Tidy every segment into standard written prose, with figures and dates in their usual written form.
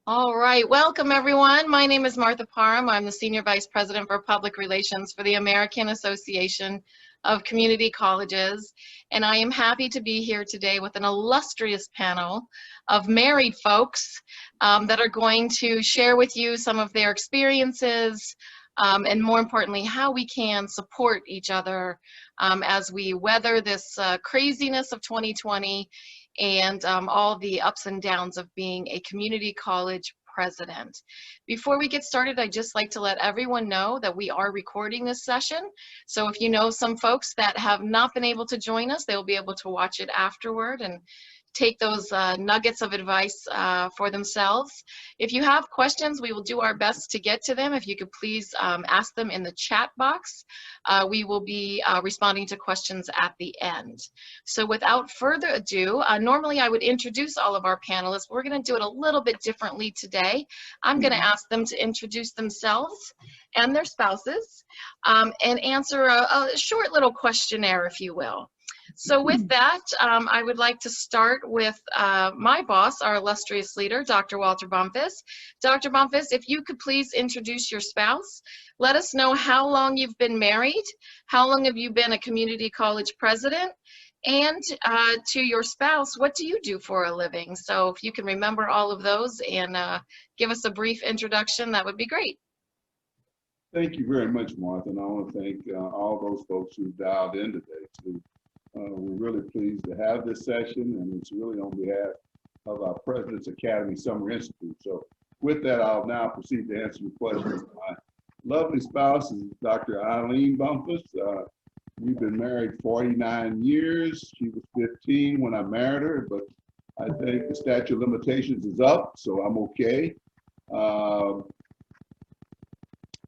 All right, welcome everyone. My name is Martha Parham. I'm the Senior Vice President for Public Relations for the American Association of Community Colleges, and I am happy to be here today with an illustrious panel of married folks that are going to share with you some of their experiences and more importantly, how we can support each other as we weather this craziness of 2020 and all the ups and downs of being a community college president. Before we get started, I'd just like to let everyone know that we are recording this session. So if you know some folks that have not been able to join us, they will be able to watch it afterward and take those nuggets of advice for themselves. If you have questions, we will do our best to get to them. If you could please ask them in the chat box. We will be responding to questions at the end. So without further ado, normally I would introduce all of our panelists. We're going to do it a little bit differently today. I'm going to ask them to introduce themselves and their spouses and answer a short little questionnaire, if you will. So with that, I would like to start with my boss, our illustrious leader, Dr. Walter Bumphus. Dr. Bumphus, if you could please introduce your spouse, let us know how long you've been married, how long have you been a community college president, and to your spouse, what do you do for a living? So if you can remember all of those and give us a brief introduction, that would be great. Thank you very much, Martha, and I want to thank all those folks who dialed in today. We're really pleased to have this session, and it's really on behalf of our President's Academy Summer Institute. So with that, I'll now proceed to answer your questions. My lovely spouse is Dr. Aileen Bumphus. We've been married 49 years. She was 15 when I married her, but I think the statute of limitations is up, so I'm okay.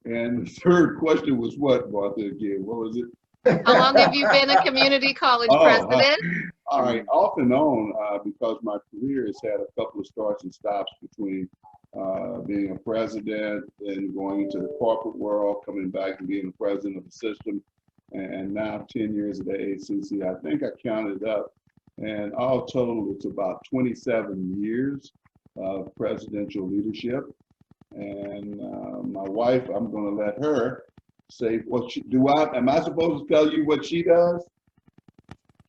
And the third question was what, Martha, again? What was it? How long have you been a community college president? All right, off and on, because my career has had a couple of starts and stops between being a president and going into the corporate world, coming back and being the president of the system, and now 10 years at the ACC. I think I counted up, and all total, it's about 27 years of presidential leadership. And my wife, I'm going to let her say what she do. Am I supposed to tell you what she does?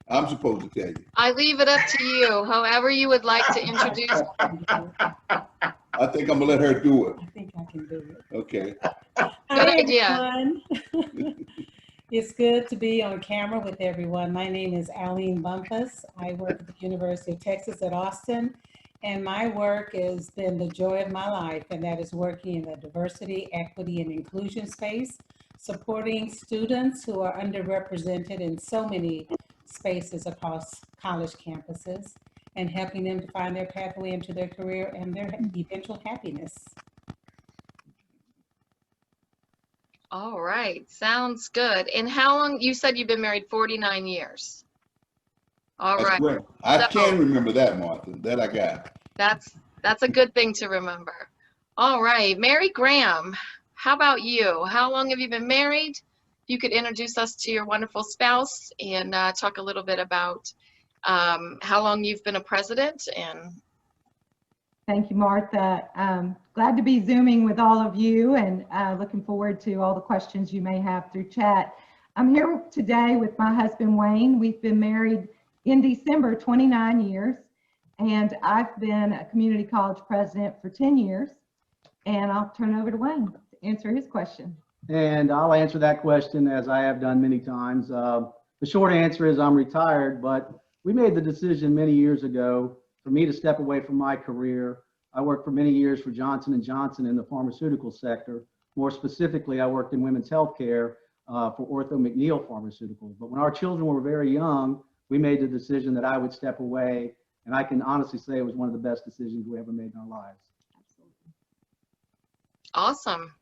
I'm supposed to tell you. I leave it up to you, however you would like to introduce. I think I'm gonna let her do it. I think I can do it. Okay. Good idea. It's good to be on camera with everyone. My name is Aileen Bumphus. I work at the University of Texas at Austin, and my work has been the joy of my life, and that is working in the diversity, equity, and inclusion space, supporting students who are underrepresented in so many spaces across college campuses, and helping them to find their pathway into their career and their eventual happiness. All right, sounds good. And how long, you said you've been married 49 years. All right. Great. I can remember that, Martha. That I got. That's a good thing to remember. All right, Mary Graham, how about you? How long have you been married? You could introduce us to your wonderful spouse and talk a little bit about how long you've been a president. And thank you, Martha. Glad to be Zooming with all of you and looking forward to all the questions you may have through chat. I'm here today with my husband, Wayne. We've been married in December 29 years, and I've been a community college president for 10 years. And I'll turn it over to Wayne to answer his question. And I'll answer that question as I have done many times. The short answer is I'm retired, but we made the decision many years ago for me to step away from my career. I worked for many years for Johnson & Johnson in the pharmaceutical sector. More specifically, I worked in women's health care for Ortho McNeil Pharmaceuticals. But when our children were very young, we made the decision that I would step away. And I can honestly say it was one of the best decisions we ever made in our lives. Absolutely. awesome.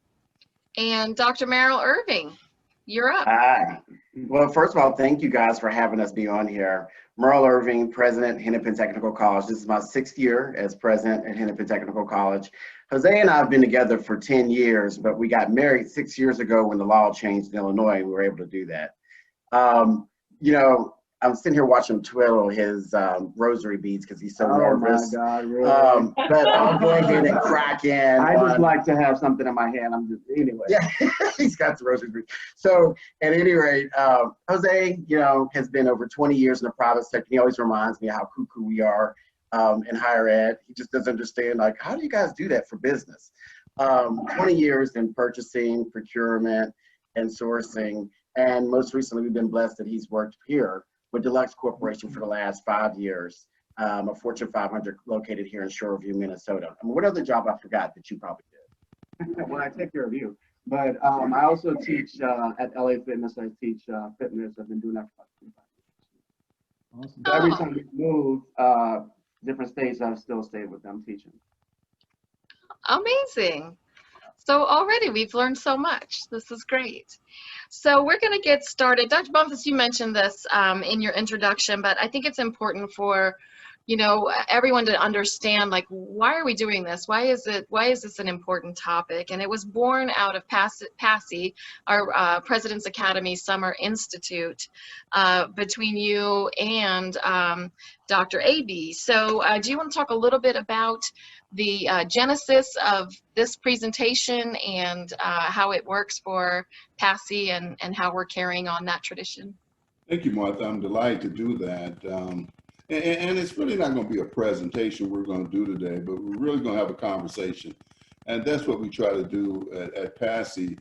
And Dr. Merrill Irving, you're up. Hi. Well, first of all, thank you guys for having us be on here. Merrill Irving, President, Hennepin Technical College. This is my 6th year as President at Hennepin Technical College. Jose and I have been together for 10 years, but we got married 6 years ago when the law changed in Illinois, and we were able to do that. I'm sitting here watching him twiddle his rosary beads because he's so nervous. Oh my God, really? But I'll go ahead and crack in. I just like to have something in my hand. Anyway. Yeah, he's got the rosary beads. So at any rate, Jose, has been over 20 years in the private sector. He always reminds me how cuckoo we are in higher ed. He just doesn't understand, like, how do you guys do that for business? 20 years in purchasing, procurement, and sourcing. And most recently, we've been blessed that he's worked here with Deluxe Corporation for the last 5 years, a Fortune 500 located here in Shoreview, Minnesota. I mean, what other job I forgot that you probably did? Well, I take care of you. But I also teach at LA Fitness. I teach fitness. I've been doing that for about 25 years. Awesome. Oh. Every time we move different states, I've still stayed with them teaching. Amazing. So already we've learned so much. This is great. So we're going to get started. Dr. Bumphus, you mentioned this in your introduction, but I think it's important for, everyone to understand, like, why are we doing this? Why is this an important topic? And it was born out of PASI, our President's Academy Summer Institute, between you and Dr. AB. So do you want to talk a little bit about the genesis of this presentation and how it works for PASI and how we're carrying on that tradition? Thank you, Martha. I'm delighted to do that. And it's really not going to be a presentation we're going to do today, but we're really going to have a conversation. And that's what we try to do at PASI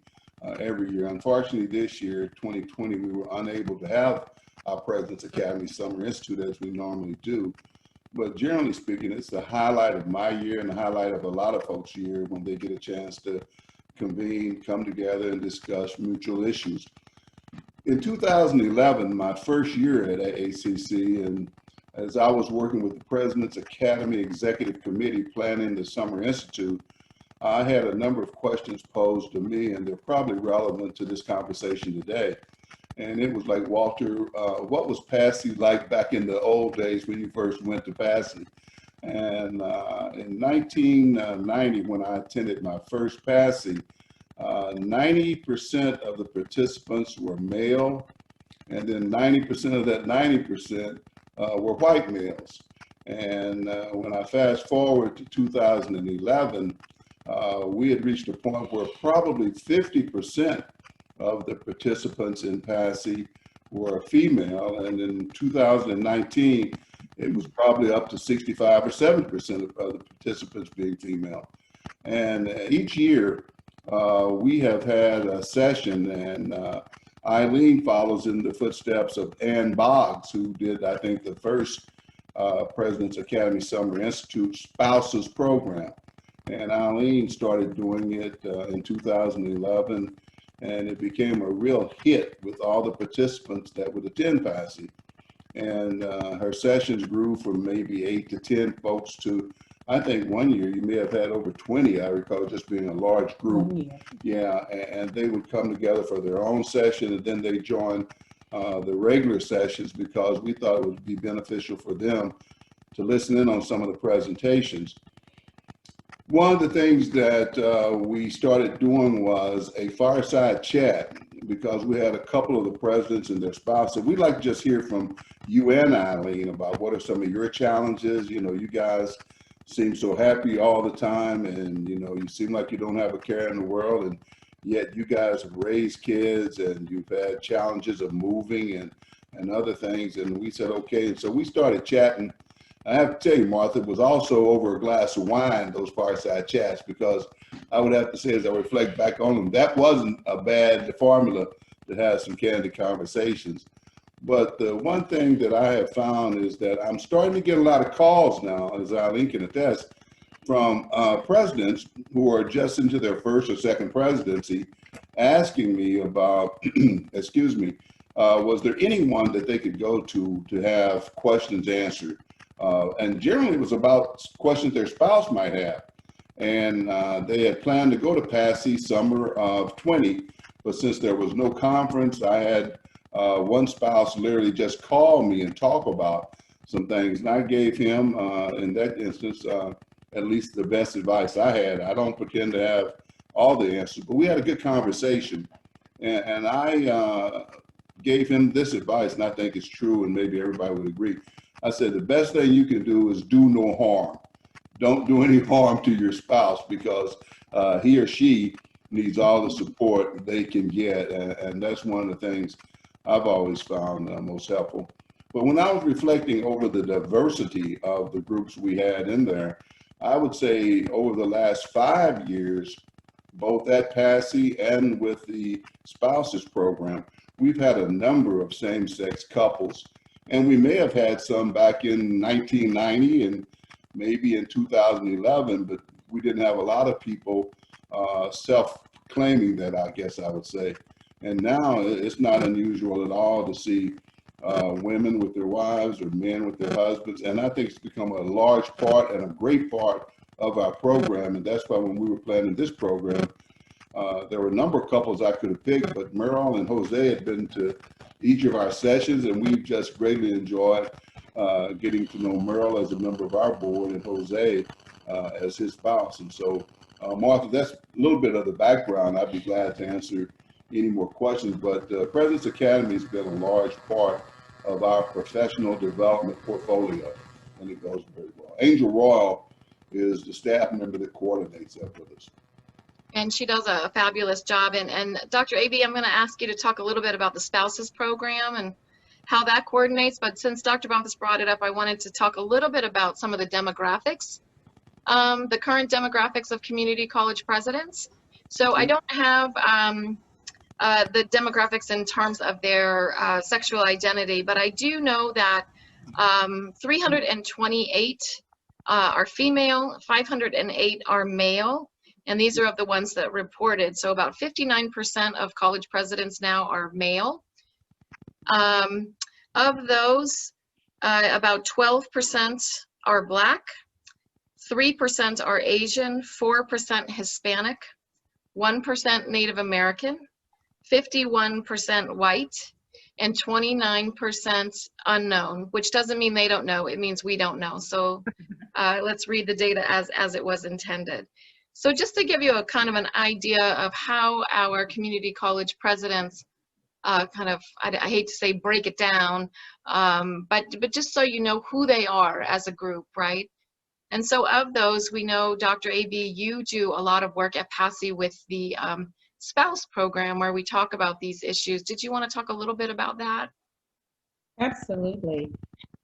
every year. Unfortunately, this year, 2020, we were unable to have our President's Academy Summer Institute as we normally do. But generally speaking, it's the highlight of my year and the highlight of a lot of folks' year when they get a chance to convene, come together, and discuss mutual issues. In 2011, my first year at AACC, and as I was working with the President's Academy Executive Committee planning the Summer Institute, I had a number of questions posed to me, and they're probably relevant to this conversation today. And it was like, Walter, what was PASI like back in the old days when you first went to PASI? And in 1990, when I attended my first PASI, 90% of the participants were male, and then 90% of that 90% were white males. And when I fast forward to 2011, we had reached a point where probably 50% of the participants in PASI were female, and in 2019, it was probably up to 65 or 70% of the participants being female. And each year, we have had a session, and Aileen follows in the footsteps of Ann Boggs, who did, I think, the first President's Academy Summer Institute Spouses Program. And Aileen started doing it in 2011, and it became a real hit with all the participants that would attend PASI. And her sessions grew from maybe 8 to 10 folks to, I think one year you may have had over 20, I recall, just being a large group. Yeah, and they would come together for their own session, and then they joined the regular sessions because we thought it would be beneficial for them to listen in on some of the presentations. One of the things that we started doing was a Fireside Chat, because we had a couple of the presidents and their spouses. We'd like to just hear from you and Aileen about what are some of your challenges. You guys seem so happy all the time, and you seem like you don't have a care in the world, and yet you guys have raised kids and you've had challenges of moving and other things. And we said, okay, and so we started chatting. I have to tell you, Martha, it was also over a glass of wine, those Fireside Chats, because I would have to say, as I reflect back on them, that wasn't a bad formula to have some candid conversations. But the one thing that I have found is that I'm starting to get a lot of calls now, as Aileen can attest, from presidents who are just into their first or second presidency, asking me about, excuse me, was there anyone that they could go to have questions answered? And generally it was about questions their spouse might have. And they had planned to go to PASI summer of 20, but since there was no conference, I had one spouse literally just call me and talk about some things. And I gave him, in that instance, at least the best advice I had. I don't pretend to have all the answers, but we had a good conversation. And I gave him this advice, and I think it's true, and maybe everybody would agree. I said, the best thing you can do is do no harm. Don't do any harm to your spouse, because he or she needs all the support they can get. And that's one of the things I've always found most helpful. But when I was reflecting over the diversity of the groups we had in there, I would say over the last 5 years, both at PASI and with the spouses program, we've had a number of same-sex couples. And we may have had some back in 1990 and maybe in 2011, but we didn't have a lot of people self-claiming that, I guess I would say. And now it's not unusual at all to see women with their wives or men with their husbands. And I think it's become a large part and a great part of our program. And that's why when we were planning this program, there were a number of couples I could have picked, but Merrill and Jose had been to each of our sessions, and we've just greatly enjoyed getting to know Merrill as a member of our board and Jose as his spouse. And so, Martha, that's a little bit of the background. I'd be glad to answer any more questions, but President's Academy has been a large part of our professional development portfolio, and it goes very well. Angel Royal is the staff member that coordinates that with us. And she does a fabulous job. And Dr. AB, I'm going to ask you to talk a little bit about the spouses program and how that coordinates. But since Dr. Bumphus brought it up, I wanted to talk a little bit about some of the demographics, the current demographics of community college presidents. So I don't have the demographics in terms of their sexual identity, but I do know that 328 are female, 508 are male, and these are of the ones that reported. So about 59% of college presidents now are male. Of those, about 12% are Black, 3% are Asian, 4% Hispanic, 1% Native American, 51% white, and 29% unknown, which doesn't mean they don't know, it means we don't know. So let's read the data as it was intended. So just to give you a kind of an idea of how our community college presidents I hate to say break it down, but just so you know who they are as a group, right? And so of those, we know, Dr. AB, you do a lot of work at PASI with the spouse program where we talk about these issues. Did you want to talk a little bit about that? Absolutely.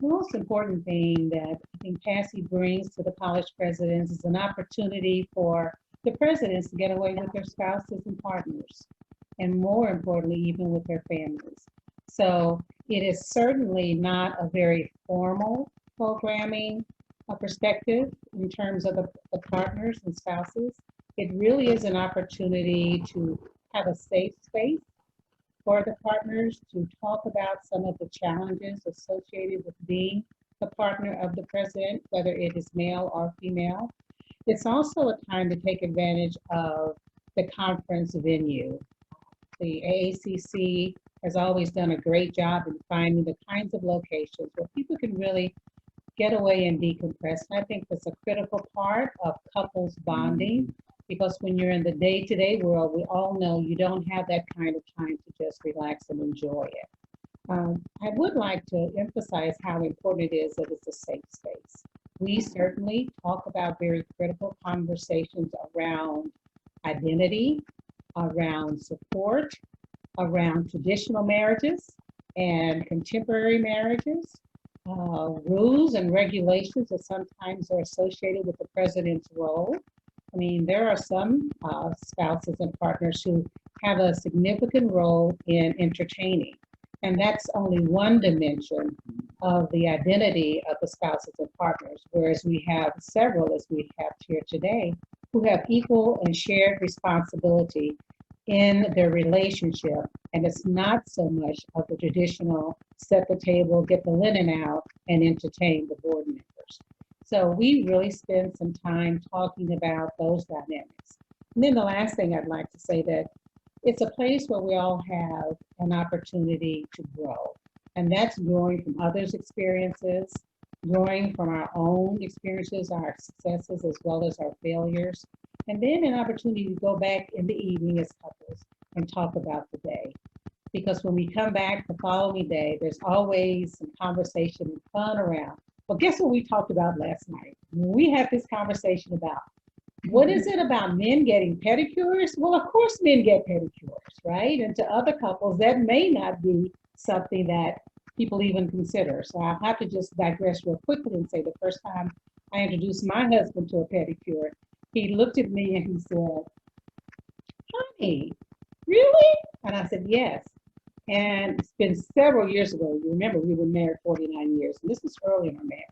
The most important thing that I think PASI brings to the college presidents is an opportunity for the presidents to get away with their spouses and partners, and more importantly, even with their families. So it is certainly not a very formal programming perspective in terms of the partners and spouses. It really is an opportunity to have a safe space for the partners to talk about some of the challenges associated with being the partner of the president, whether it is male or female. It's also a time to take advantage of the conference venue. The AACC has always done a great job in finding the kinds of locations where people can really get away and decompress. And I think that's a critical part of couples bonding, because when you're in the day-to-day world, we all know you don't have that kind of time to just relax and enjoy it. I would like to emphasize how important it is that it's a safe space. We certainly talk about very critical conversations around identity, around support, around traditional marriages and contemporary marriages, rules and regulations that sometimes are associated with the president's role. I mean, there are some spouses and partners who have a significant role in entertaining, and that's only one dimension of the identity of the spouses and partners, whereas we have several, as we have here today, who have equal and shared responsibility in their relationship. And it's not so much of the traditional set the table, get the linen out, and entertain the board members. So we really spend some time talking about those dynamics. And then the last thing I'd like to say, that it's a place where we all have an opportunity to grow. And that's growing from others' experiences, growing from our own experiences, our successes, as well as our failures. And then an opportunity to go back in the evening as couples and talk about the day. because when we come back the following day, there's always some conversation and fun around. Well, guess what we talked about last night? We had this conversation about, what is it about men getting pedicures? Well, of course men get pedicures, right? And to other couples, that may not be something that people even consider. So I'll have to just digress real quickly and say the first time I introduced my husband to a pedicure, he looked at me and he said, "Honey, really?" And I said, "Yes." And it's been several years ago. You remember we were married 49 years, and this was early in our marriage.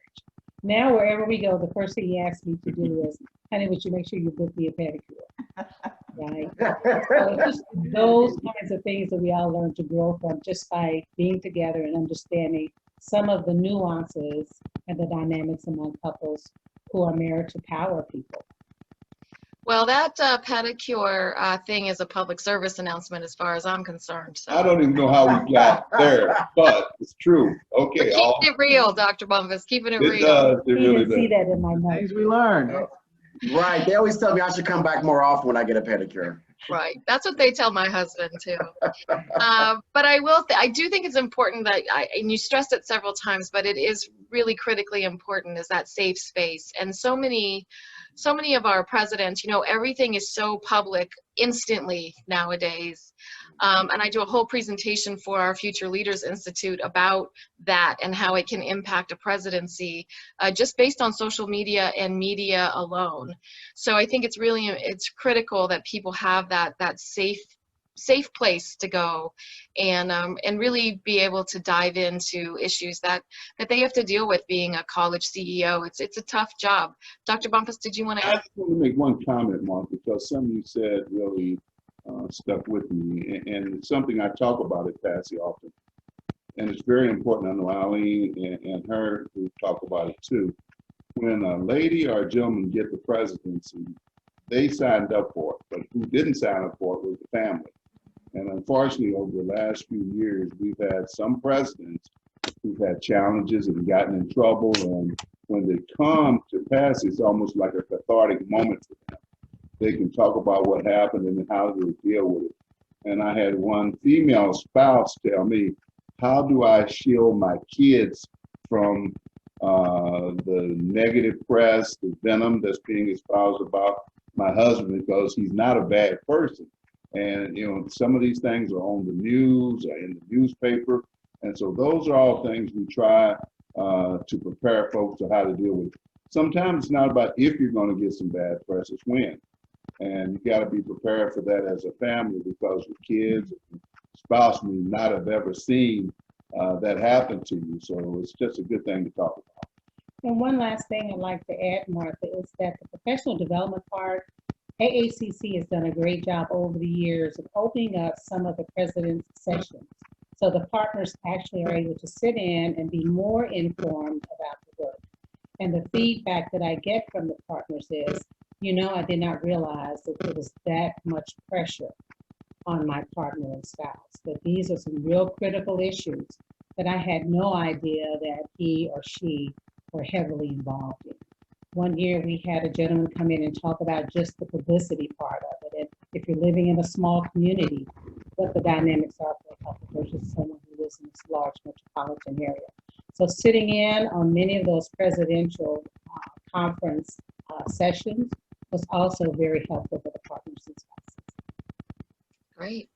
Now, wherever we go, the first thing he asks me to do is, "Honey, would you make sure you book me a pedicure?" Right? So just those kinds of things that we all learn to grow from just by being together and understanding some of the nuances and the dynamics among couples who are married to power people. Well, that pedicure thing is a public service announcement as far as I'm concerned. So I don't even know how we got there, but it's true. Okay, we're keeping it real, Dr. Bumphus, keeping it it real. does. It He really didn't see does. that in my notes. Things we learn. Right, they always tell me I should come back more often when I get a pedicure. Right. That's what they tell my husband too. But I do think it's important that and you stressed it several times, but it is really critically important, is that safe space. And so many of our presidents, you know, everything is so public instantly nowadays. And I do a whole presentation for our Future Leaders Institute about that and how it can impact a presidency just based on social media and media alone. So I think it's critical that people have that safe place to go and really be able to dive into issues that they have to deal with being a college CEO. It's a tough job. Dr. Bumphus, did you want to I add? just want to make one comment, Mark, because something you said really stuck with me, and it's something I talk about at Patsy often, and it's very important. I know Aileen and her who talk about it too. When a lady or a gentleman get the presidency, they signed up for it, but who didn't sign up for it was the family. And unfortunately, over the last few years, we've had some presidents who've had challenges and gotten in trouble, and when they come to pass, it's almost like a cathartic moment for them. They can talk about what happened and how they deal with it. And I had one female spouse tell me, "How do I shield my kids from the negative press, the venom that's being espoused about my husband, because he's not a bad person." And, you know, some of these things are on the news or in the newspaper. And so those are all things we try to prepare folks to how to deal with. Sometimes it's not about if you're going to get some bad press, it's when. And you got to be prepared for that as a family, because your kids and spouse may not have ever seen that happen to you. So it's just a good thing to talk about. And one last thing I'd like to add, Martha, is that the professional development part, AACC has done a great job over the years of opening up some of the president's sessions. So the partners actually are able to sit in and be more informed about the work. And the feedback that I get from the partners is, you know, I did not realize that there was that much pressure on my partner and spouse, that these are some real critical issues that I had no idea that he or she were heavily involved in. One year we had a gentleman come in and talk about just the publicity part of it. And if you're living in a small community, what the dynamics are for a couple versus someone who lives in this large metropolitan area. So sitting in on many of those presidential conference sessions was also very helpful for the partners and spouses. Great.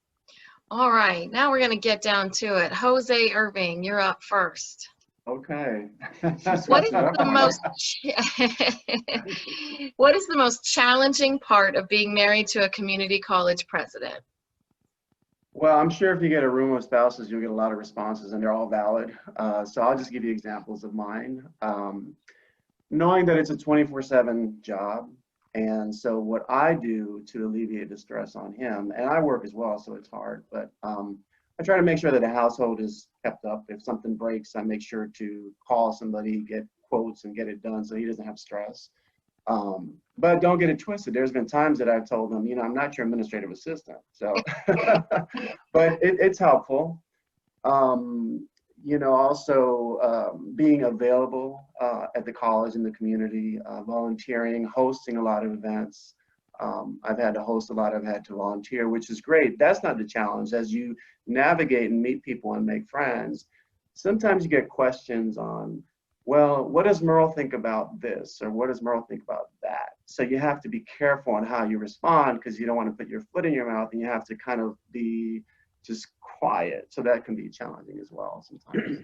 All right, now we're going to get down to it. Jose Irving, you're up first. Okay. What is the most challenging part of being married to a community college president? Well, I'm sure if you get a room of spouses, you'll get a lot of responses, and they're all valid. So I'll just give you examples of mine. Knowing that it's a 24/7 job, and so what I do to alleviate the stress on him, and I work as well, so it's hard, but I try to make sure that the household is kept up. If something breaks, I make sure to call somebody, get quotes, and get it done so he doesn't have stress. But don't get it twisted. There's been times that I've told them, you know, I'm not your administrative assistant. So, but it's helpful. You know, also being available at the college and the community, volunteering, hosting a lot of events, I've had to host a lot, I've had to volunteer, which is great. That's not the challenge. As you navigate and meet people and make friends, sometimes you get questions on, well, what does Merle think about this? Or what does Merle think about that? So you have to be careful on how you respond, because you don't want to put your foot in your mouth, and you have to kind of be just quiet. So that can be challenging as well sometimes.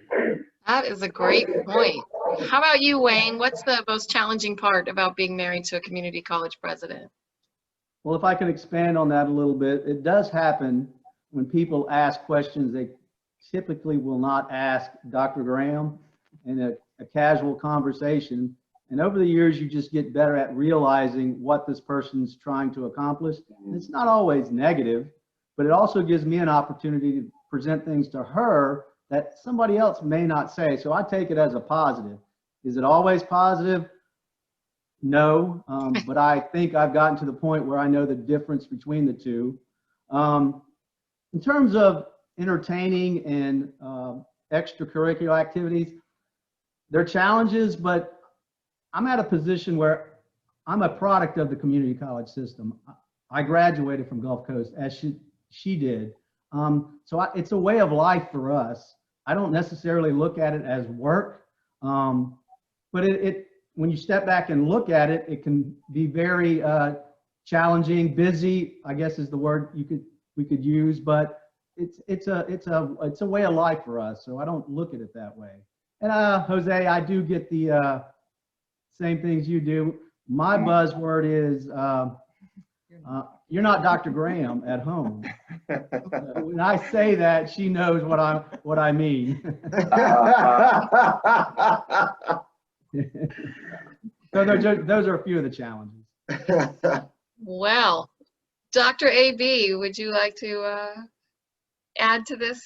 That is a great point. How about you, Wayne? What's the most challenging part about being married to a community college president? Well, if I can expand on that a little bit, it does happen when people ask questions they typically will not ask Dr. Graham in a casual conversation. And over the years, you just get better at realizing what this person's trying to accomplish. And it's not always negative, but it also gives me an opportunity to present things to her that somebody else may not say. So I take it as a positive. Is it always positive? No, but I think I've gotten to the point where I know the difference between the two. In terms of entertaining and extracurricular activities, they're challenges, but I'm at a position where I'm a product of the community college system. I graduated from Gulf Coast as she did. So it's a way of life for us. I don't necessarily look at it as work, but when you step back and look at it, it can be very challenging, busy, I guess is the word we could use, but it's a way of life for us. So I don't look at it that way. And Jose, I do get the same things you do. My buzzword is you're not Dr. Graham at home. When I say that, she knows what I mean. So those are a few of the challenges. Well, Dr. AB, would you like to add to this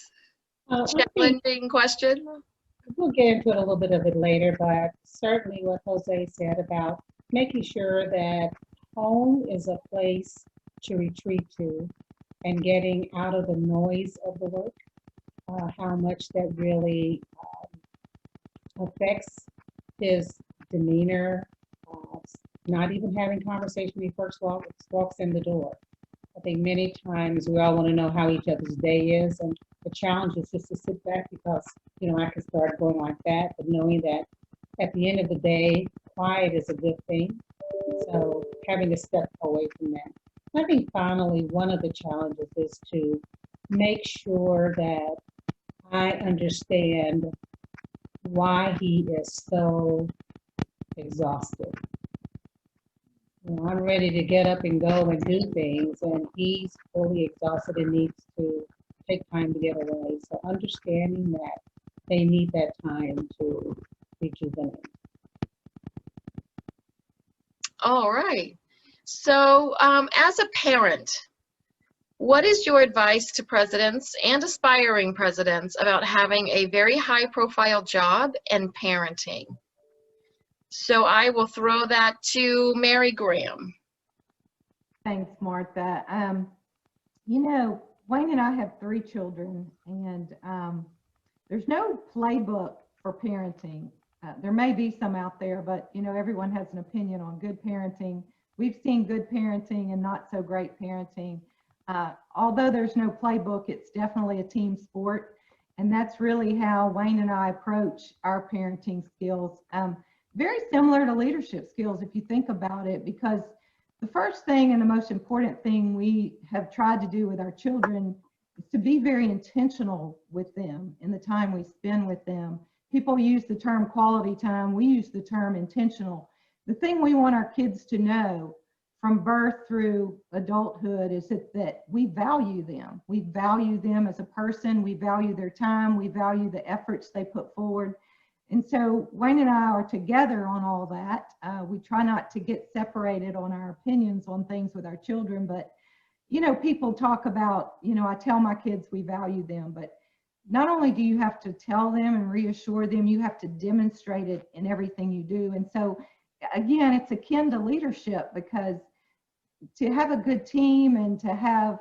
challenging question? We'll get into it a little bit of it later, but certainly what Jose said about making sure that home is a place to retreat to and getting out of the noise of the work, how much that really affects his demeanor, not even having conversation when he first walks in the door. I think many times we all want to know how each other's day is, and the challenge is just to sit back because, I can start going like that, but knowing that at the end of the day, quiet is a good thing. So having to step away from that. I think finally, one of the challenges is to make sure that I understand why he is so exhausted. I'm ready to get up and go and do things, and he's fully exhausted and needs to take time to get away. So understanding that they need that time to rejuvenate. All right. So as a parent, what is your advice to presidents and aspiring presidents about having a very high-profile job and parenting? So I will throw that to Mary Graham. Thanks, Martha. Wayne and I have 3 children, and there's no playbook for parenting. There may be some out there, but everyone has an opinion on good parenting. We've seen good parenting and not so great parenting. Although there's no playbook, it's definitely a team sport. And that's really how Wayne and I approach our parenting skills. Very similar to leadership skills, if you think about it, because the first thing and the most important thing we have tried to do with our children is to be very intentional with them in the time we spend with them. People use the term quality time. We use the term intentional. The thing we want our kids to know from birth through adulthood is that we value them. We value them as a person. We value their time. We value the efforts they put forward. And so Wayne and I are together on all that. We try not to get separated on our opinions on things with our children, but people talk about, I tell my kids we value them, but not only do you have to tell them and reassure them, you have to demonstrate it in everything you do. And so again, it's akin to leadership, because to have a good team and to have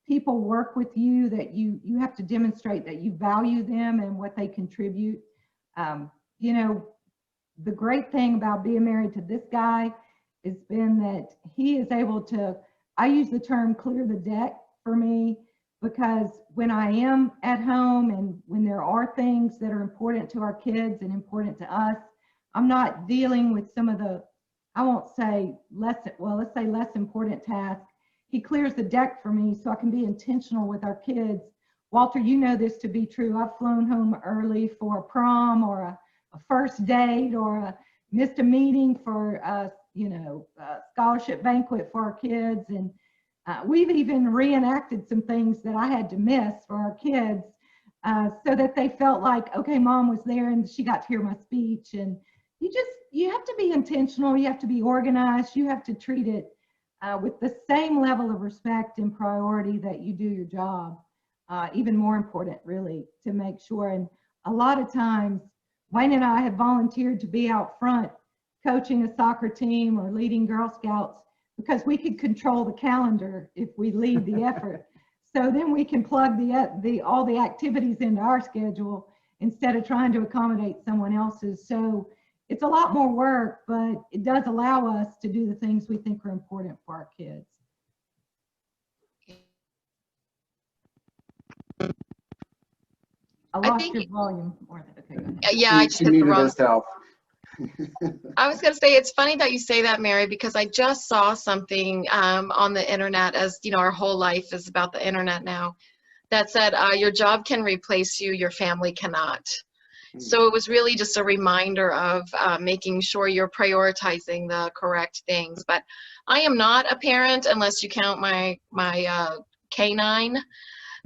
people work with you, that you have to demonstrate that you value them and what they contribute. The great thing about being married to this guy has been that he is able to, I use the term clear the deck for me, because when I am at home and when there are things that are important to our kids and important to us, I'm not dealing with some of the, I won't say less, well, let's say less important tasks. He clears the deck for me so I can be intentional with our kids. Walter, you know this to be true. I've flown home early for a prom or a first date, or missed a meeting for a scholarship banquet for our kids. And we've even reenacted some things that I had to miss for our kids, so that they felt like, okay, mom was there and she got to hear my speech. And you have to be intentional, you have to be organized, you have to treat it with the same level of respect and priority that you do your job. Even more important, really, to make sure. And a lot of times, Wayne and I have volunteered to be out front coaching a soccer team or leading Girl Scouts, because we could control the calendar if we lead the effort. So then we can plug all the activities into our schedule instead of trying to accommodate someone else's. So it's a lot more work, but it does allow us to do the things we think are important for our kids. I lost your volume, Martha. Okay, go ahead. Yeah, I just She hit the muted wrong. herself. I was going to say, it's funny that you say that, Mary, because I just saw something on the internet, as you know, our whole life is about the internet now, that said, your job can replace you, your family cannot. So it was really just a reminder of making sure you're prioritizing the correct things. But I am not a parent unless you count my canine.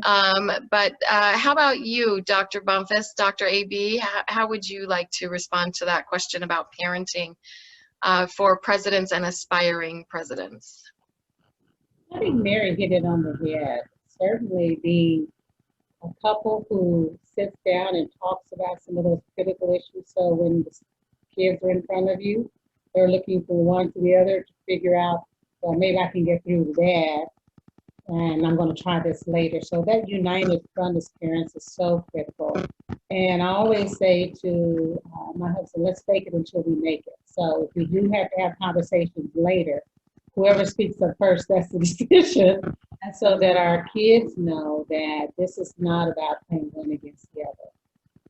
But how about you, Dr. Bumphus, Dr. AB? How would you like to respond to that question about parenting for presidents and aspiring presidents? I think Mary hit it on the head. Certainly being a couple who sits down and talks about some of those critical issues. So when the kids are in front of you, they're looking from one to the other to figure out, well, maybe I can get through to dad, and I'm going to try this later. So that united front as parents is so critical. And I always say to my husband, let's fake it until we make it. So if we do have to have conversations later, whoever speaks up first, that's the decision. And so that our kids know that this is not about playing one against the other.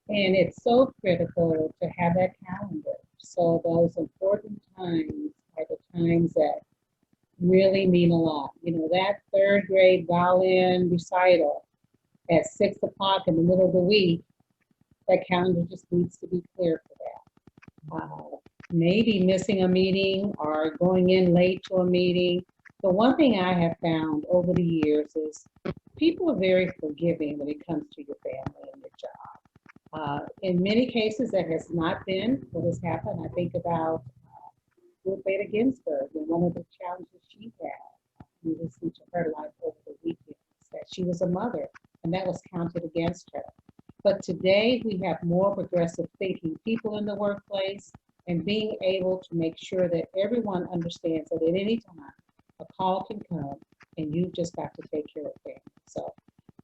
And it's so critical to have that calendar. So those important times are the times that really mean a lot. You know, that third grade violin recital at 6 o'clock in the middle of the week, that calendar just needs to be clear for that. Maybe missing a meeting or going in late to a meeting. The one thing I have found over the years is people are very forgiving when it comes to your family and your job. In many cases, that has not been what has happened. I think about Ruth Bader Ginsburg and one of the challenges she had. We listened to her life over the weekend, that she was a mother, and that was counted against her. But today, we have more progressive thinking people in the workplace, and being able to make sure that everyone understands that at any time, a call can come and you've just got to take care of family. So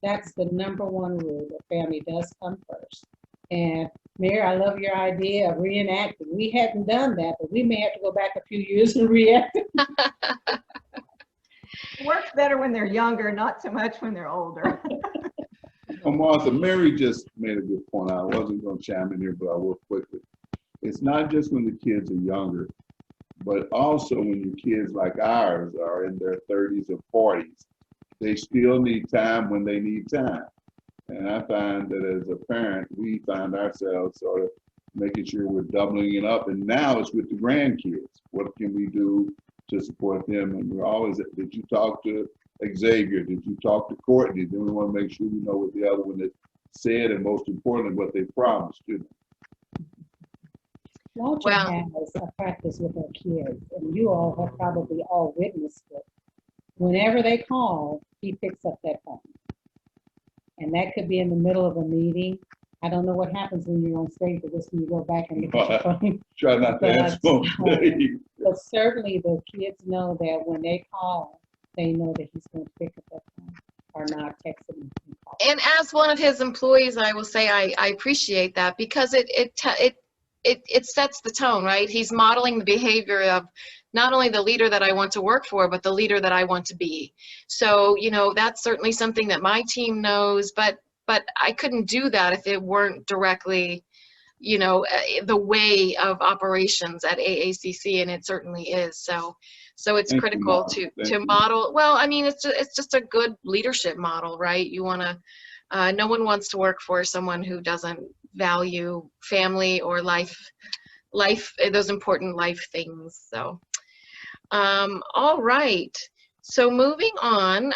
that's the number one rule, that family does come first. And Mary, I love your idea of reenacting. We hadn't done that, but we may have to go back a few years and reenact it. Works better when they're younger, not so much when they're older. Martha, Mary just made a good point. I wasn't going to chime in here, but I will quickly. It's not just when the kids are younger, but also when your kids like ours are in their 30s or 40s. They still need time when they need time. And I find that as a parent, we find ourselves sort of making sure we're doubling it up. And now it's with the grandkids. What can we do to support them? And we're always, did you talk to Xavier? Did you talk to Courtney? Then we want to make sure we know what the other one has said, and most importantly, what they promised to them. Walter has a practice with our kids, and you all have probably all witnessed it. Whenever they call, he picks up that phone. And that could be in the middle of a meeting. I don't know what happens when you're on stage, but this when you go back and look at your phone. Try not to answer phone. But certainly the kids know that when they call, they know that he's going to pick up that phone or not text him. And as one of his employees, I will say I appreciate that, because it it sets the tone, right? He's modeling the behavior of not only the leader that I want to work for, but the leader that I want to be. So, you know, that's certainly something that my team knows, but I couldn't do that if it weren't directly, you know, the way of operations at AACC, and it certainly is. So it's Thank you, critical Martha. to Thank you. model. Well, I mean, it's just a good leadership model, right? You want to, no one wants to work for someone who doesn't value family or life, those important life things. So, all right. So moving on,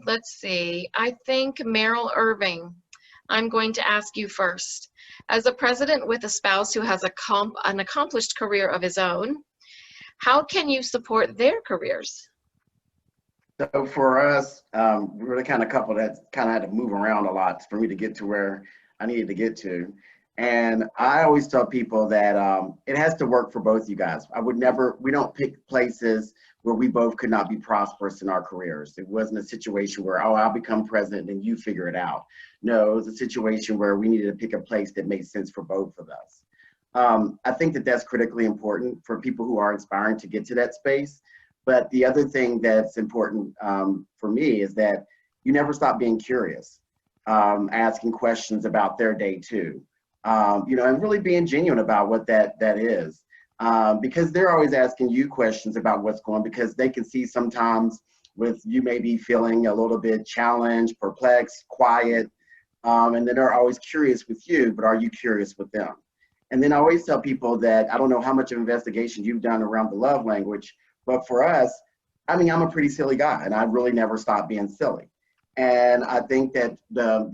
let's see. I think Merrill Irving, I'm going to ask you first. As a president with a spouse who has an accomplished career of his own, how can you support their careers? So for us, we were the kind of couple that kind of had to move around a lot for me to get to where I needed to get to. And I always tell people that it has to work for both you guys. We don't pick places where we both could not be prosperous in our careers. It wasn't a situation where, oh, I'll become president and you figure it out. No, it was a situation where we needed to pick a place that made sense for both of us. I think that that's critically important for people who are inspiring to get to that space. But the other thing that's important for me is that you never stop being curious, asking questions about their day too. You know, and really being genuine about what that is, because they're always asking you questions about what's going on, because they can see sometimes with you maybe feeling a little bit challenged, perplexed, quiet, and then they're always curious with you, but are you curious with them? And then I always tell people that I don't know how much of investigation you've done around the love language, but for us, I mean, I'm a pretty silly guy, and I really never stop being silly. And I think that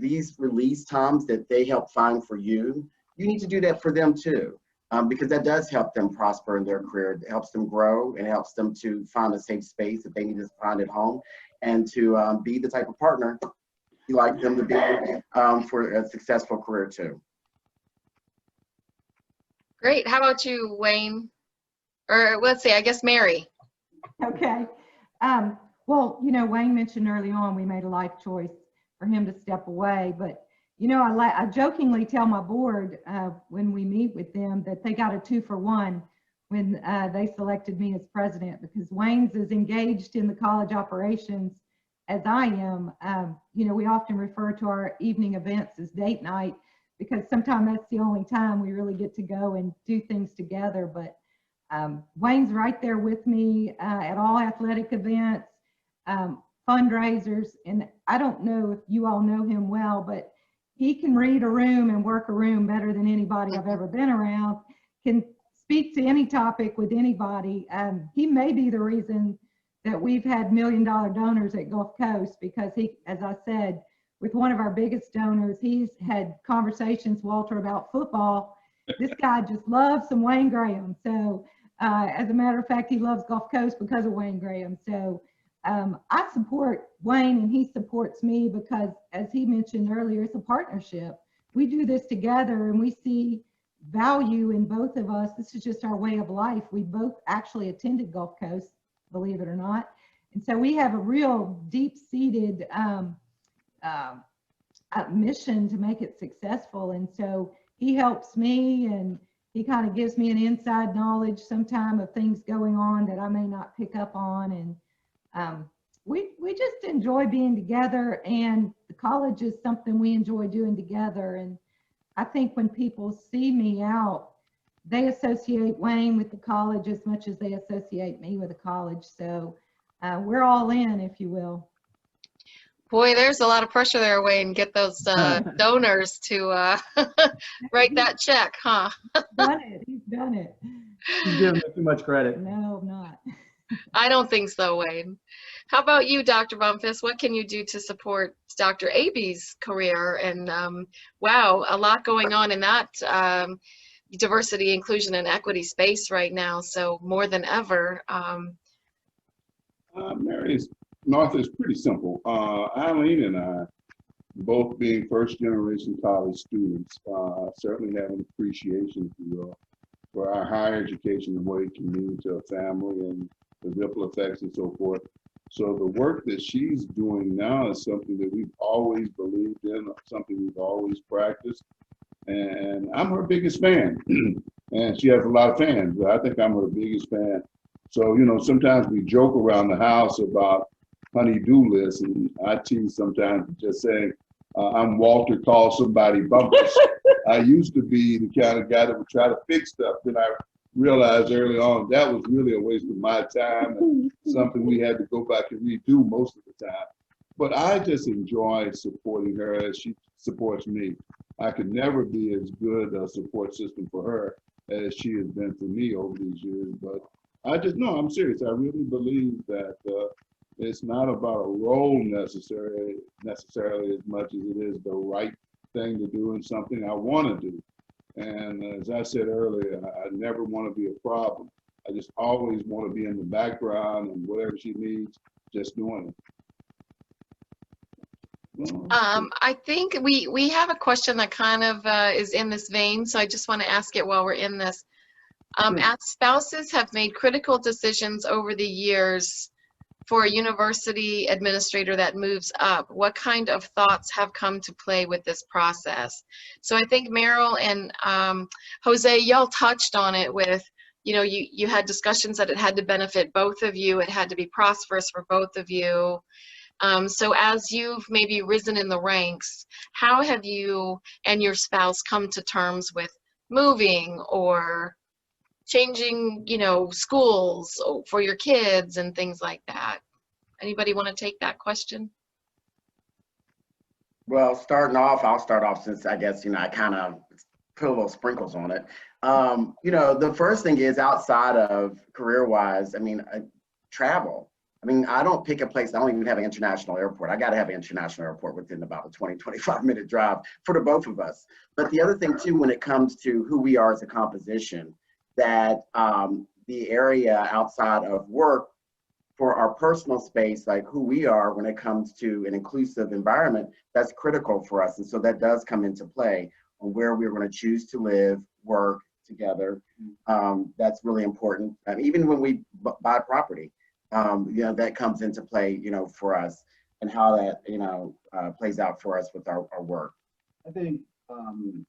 these release times that they help find for you, you need to do that for them too, because that does help them prosper in their career. It helps them grow and helps them to find a safe space that they need to find at home, and to be the type of partner you like them to be for a successful career too. Great. How about you, Wayne? Or let's see, I guess Mary. Okay. Well, you know, Wayne mentioned early on we made a life choice for him to step away, but you know, I jokingly tell my board when we meet with them that they got a 2-for-1 when they selected me as president, because Wayne's as engaged in the college operations as I am. You know, we often refer to our evening events as date night, because sometimes that's the only time we really get to go and do things together. But Wayne's right there with me at all athletic events, fundraisers, and I don't know if you all know him well, but he can read a room and work a room better than anybody I've ever been around, can speak to any topic with anybody. He may be the reason that we've had $1 million donors at Gulf Coast, because he, as I said, with one of our biggest donors, he's had conversations, Walter, about football. This guy just loves some Wayne Graham. So as a matter of fact, he loves Gulf Coast because of Wayne Graham. So I support Wayne and he supports me, because as he mentioned earlier, it's a partnership. We do this together and we see value in both of us. This is just our way of life. We both actually attended Gulf Coast, believe it or not. And so we have a real deep-seated mission to make it successful. And so he helps me, and he kind of gives me an inside knowledge sometime of things going on that I may not pick up on. And we just enjoy being together, and the college is something we enjoy doing together. And I think when people see me out, they associate Wayne with the college as much as they associate me with the college. So we're all in, if you will. Boy, there's a lot of pressure there, Wayne. Get those donors to write that check, huh? He's done it. He's done it. She's giving me too much credit. No, I'm not. I don't think so, Wayne. How about you, Dr. Bumphus? What can you do to support Dr. Aby's career? And wow, a lot going on in that diversity, inclusion, and equity space right now. So more than ever. Martha, is pretty simple. Aileen and I, both being first-generation college students, certainly have an appreciation, if you will, for our higher education and what it can mean to a family and the ripple effects and so forth. So the work that she's doing now is something that we've always believed in, something we've always practiced. And I'm her biggest fan. And she has a lot of fans, but I think I'm her biggest fan. So, you know, sometimes we joke around the house about honey-do lists, and I tease sometimes just saying, I'm Walter, call somebody Bumphus. I used to be the kind of guy that would try to fix stuff. Then I realized early on that was really a waste of my time and something we had to go back and redo most of the time. But I just enjoy supporting her as she supports me. I could never be as good a support system for her as she has been for me over these years. But I just, no, I'm serious. I really believe that it's not about a role necessarily as much as it is the right thing to do and something I want to do. And as I said earlier, I never want to be a problem. I just always want to be in the background and whatever she needs, just doing it. I think we have a question that kind of is in this vein, so I just want to ask it while we're in this. As spouses have made critical decisions over the years for a university administrator that moves up, what kind of thoughts have come to play with this process? So I think Merrill and Jose, y'all touched on it with, you know, you had discussions that it had to benefit both of you, it had to be prosperous for both of you. So as you've maybe risen in the ranks, how have you and your spouse come to terms with moving or changing, you know, schools for your kids and things like that? Anybody want to take that question? Well, starting off, I'll start off since I guess, you know, I kind of put a little sprinkles on it. You know, the first thing is outside of career-wise, I mean, travel. I mean, I don't pick a place, I don't even have an international airport. I got to have an international airport within about a 20, 25-minute drive for the both of us. But the other thing too, when it comes to who we are as a composition, that the area outside of work for our personal space, like who we are when it comes to an inclusive environment, that's critical for us. And so that does come into play on where we're going to choose to live, work together. That's really important. Even when we buy property, you know, that comes into play, you know, for us and how that, you know, plays out for us with our work. I think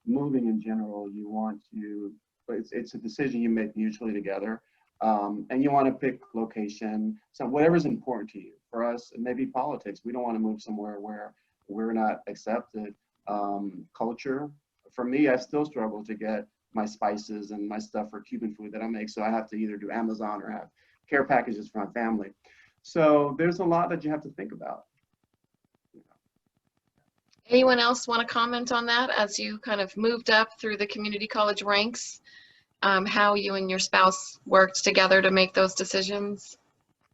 moving in general, you want to, it's a decision you make mutually together. And you want to pick location, so whatever's important to you. For us, it may be politics. We don't want to move somewhere where we're not accepted. Culture, for me, I still struggle to get my spices and my stuff for Cuban food that I make. So I have to either do Amazon or have care packages for my family. So there's a lot that you have to think about. Anyone else want to comment on that as you kind of moved up through the community college ranks? How you and your spouse worked together to make those decisions?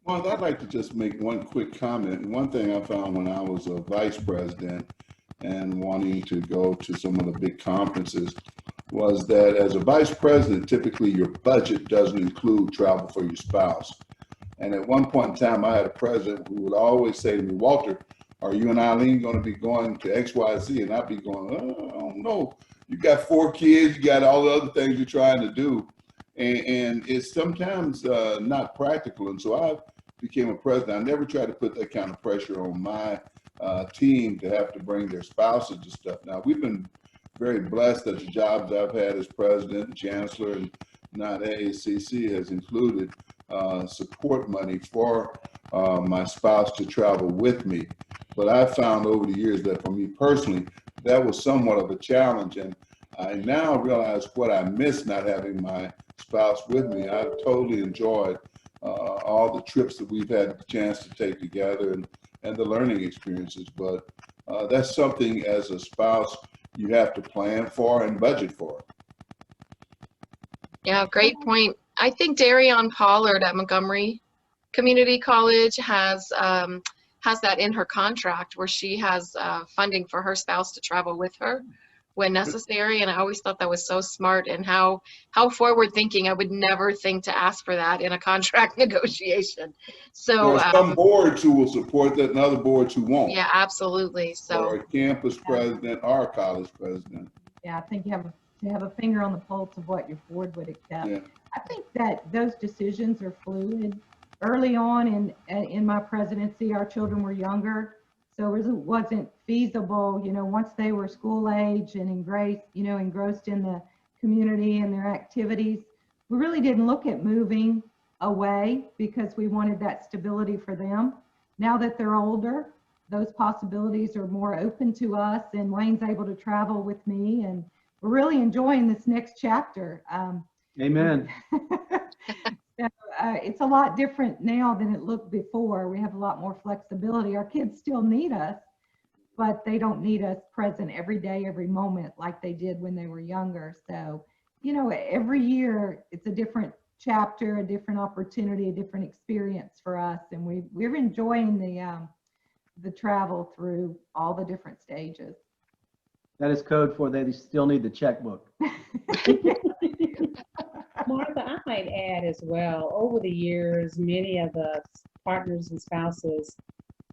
Well, I'd like to just make one quick comment. One thing I found when I was a vice president and wanting to go to some of the big conferences was that as a vice president, typically your budget doesn't include travel for your spouse. And at one point in time, I had a president who would always say to me, Walter, are you and Aileen going to be going to XYZ? And I'd be going, oh, I don't know. You got 4 kids, you got all the other things you're trying to do. And it's sometimes not practical. And so I became a president. I never tried to put that kind of pressure on my team to have to bring their spouses to stuff. Now, we've been very blessed that the jobs I've had as president and chancellor and now AACC has included support money for my spouse to travel with me. But I found over the years that for me personally, that was somewhat of a challenge. And I now realize what I miss not having my spouse with me. I've totally enjoyed all the trips that we've had the chance to take together and the learning experiences. But that's something as a spouse you have to plan for and budget for. Yeah, great point. I think Darion Pollard at Montgomery Community College has that in her contract where she has funding for her spouse to travel with her when necessary. And I always thought that was so smart and how forward thinking. I would never think to ask for that in a contract negotiation. So there are some boards who will support that and other boards who won't. Yeah, absolutely. So or a campus president or a college president. Yeah, I think you have to have a finger on the pulse of what your board would accept. Yeah. I think that those decisions are fluid. Early on in my presidency, our children were younger, So it wasn't feasible, once they were school age and engrossed in the community and their activities. We really didn't look at moving away because we wanted that stability for them. Now that they're older, those possibilities are more open to us, and Wayne's able to travel with me, and we're really enjoying this next chapter. Amen. So, it's a lot different now than it looked before. We have a lot more flexibility. Our kids still need us, but they don't need us present every day, every moment like they did when they were younger. So, every year it's a different chapter, a different opportunity, a different experience for us, and we're enjoying the travel through all the different stages. That is code for they still need the checkbook. Martha, I might add as well, over the years, many of the partners and spouses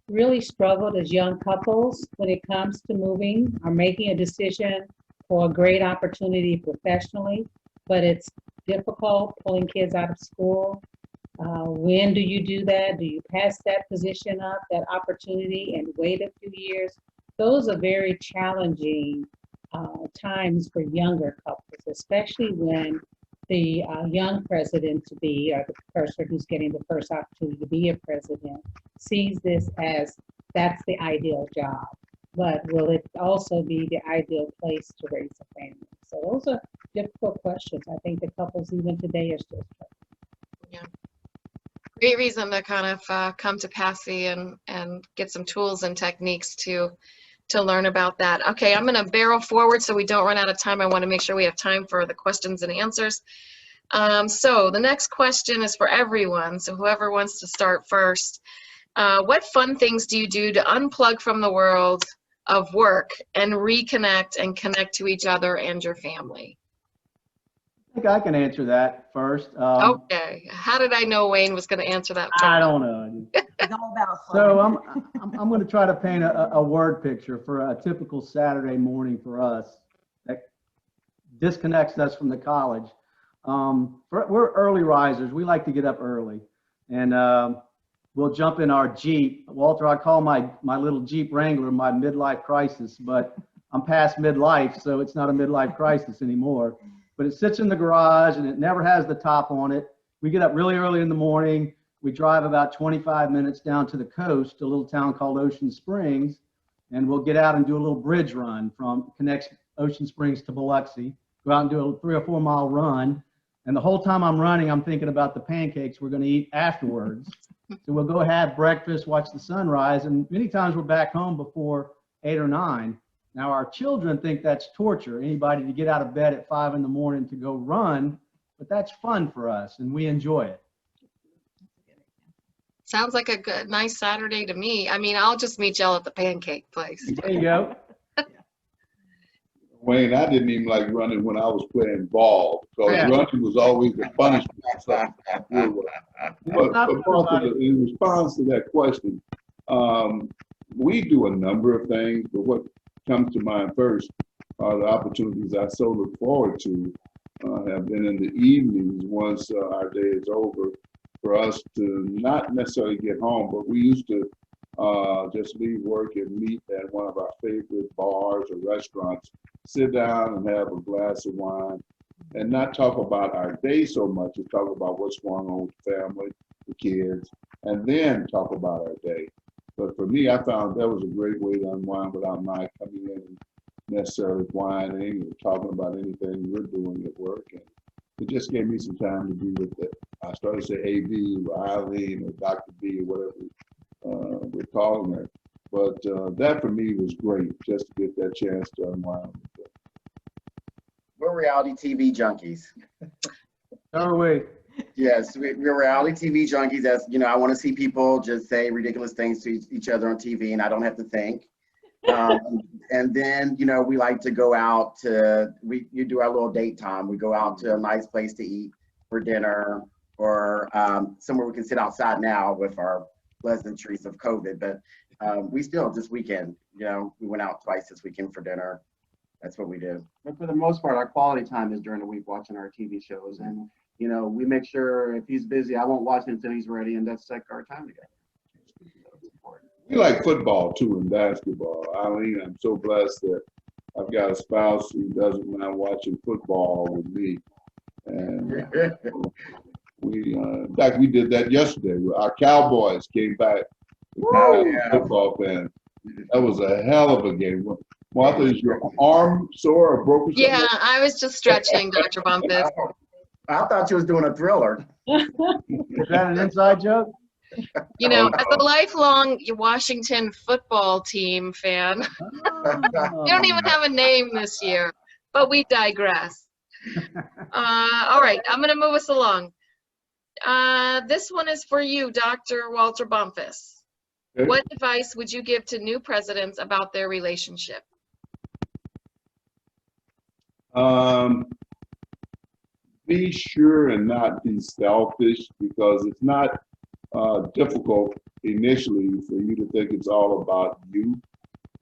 really struggled as young couples when it comes to moving or making a decision for a great opportunity professionally, but it's difficult pulling kids out of school. When do you do that? Do you pass that position up, that opportunity, and wait a few years? Those are very challenging times for younger couples, especially when the young president-to-be, or the person who's getting the first opportunity to be a president, sees this as that's the ideal job. But will it also be the ideal place to raise a family? So those are difficult questions. I think the couples even today are still struggling. Yeah. Great reason to kind of come to PASI and get some tools and techniques to learn about that. Okay, I'm going to barrel forward so we don't run out of time. I want to make sure we have time for the questions and answers. So the next question is for everyone. So whoever wants to start first, what fun things do you do to unplug from the world of work and reconnect and connect to each other and your family? I think I can answer that first. Okay. How did I know Wayne was going to answer that first? I don't know. It's all about fun. So I'm going to try to paint a word picture for a typical Saturday morning for us that disconnects us from the college. We're early risers. We like to get up early, and we'll jump in our Jeep. Walter, I call my little Jeep Wrangler my midlife crisis, but I'm past midlife, so it's not a midlife crisis anymore. But it sits in the garage and it never has the top on it. We get up really early in the morning. We drive about 25 minutes down to the coast, a little town called Ocean Springs, and we'll get out and do a little bridge run from connects Ocean Springs to Biloxi. Go out and do a 3 or 4 mile run. And the whole time I'm running, I'm thinking about the pancakes we're going to eat afterwards. So we'll go have breakfast, watch the sunrise, and many times we're back home before 8 or 9. Now our children think that's torture, anybody to get out of bed at 5 in the morning to go run, but that's fun for us and we enjoy it. Sounds like a good, nice Saturday to me. I mean, I'll just meet y'all at the pancake place. There you go. Wayne, I didn't even like running when I was playing ball, because running was always a punishment. But Martha, in response to that question, we do a number of things, but what comes to mind first are the opportunities I so look forward to have been in the evenings once our day is over, for us to not necessarily get home, but we used to just leave work and meet at one of our favorite bars or restaurants, sit down and have a glass of wine, and not talk about our day so much as talk about what's going on with the family, the kids, and then talk about our day. But for me, I found that was a great way to unwind without my coming in and necessarily whining or talking about anything we're doing at work. And it just gave me some time to be with it. I started to say AB or Aileen or Dr. B or whatever we're calling her. But that for me was great, just to get that chance to unwind. We're reality TV junkies. Are we? Yes, we're reality TV junkies. As you know, I want to see people just say ridiculous things to each other on TV, and I don't have to think. And then, you know, we like to go out to, you do our little date time. We go out to a nice place to eat for dinner, or somewhere we can sit outside now with our pleasantries of COVID. But we still, this weekend, you know, we went out twice this weekend for dinner. That's what we do. But for the most part, our quality time is during the week watching our TV shows. And, you know, we make sure if he's busy, I won't watch it until he's ready. And that's like our time together. We like football too and basketball. Eileen, I'm so blessed that I've got a spouse who doesn't mind watching football with me. And in fact, we did that yesterday. Our Cowboys came back. Oh, yeah. Football fan. That was a hell of a game. Martha, is your arm sore or broken? Yeah, I was just stretching, Dr. Bumphus. I thought you was doing a thriller. Is that an inside joke? You know, as a lifelong Washington football team fan, Oh. they don't even have a name this year, but we digress. All right, I'm going to move us along. This one is for you, Dr. Walter Bumphus. Okay. What advice would you give to new presidents about their relationship? Be sure and not be selfish, because it's not difficult initially for you to think it's all about you.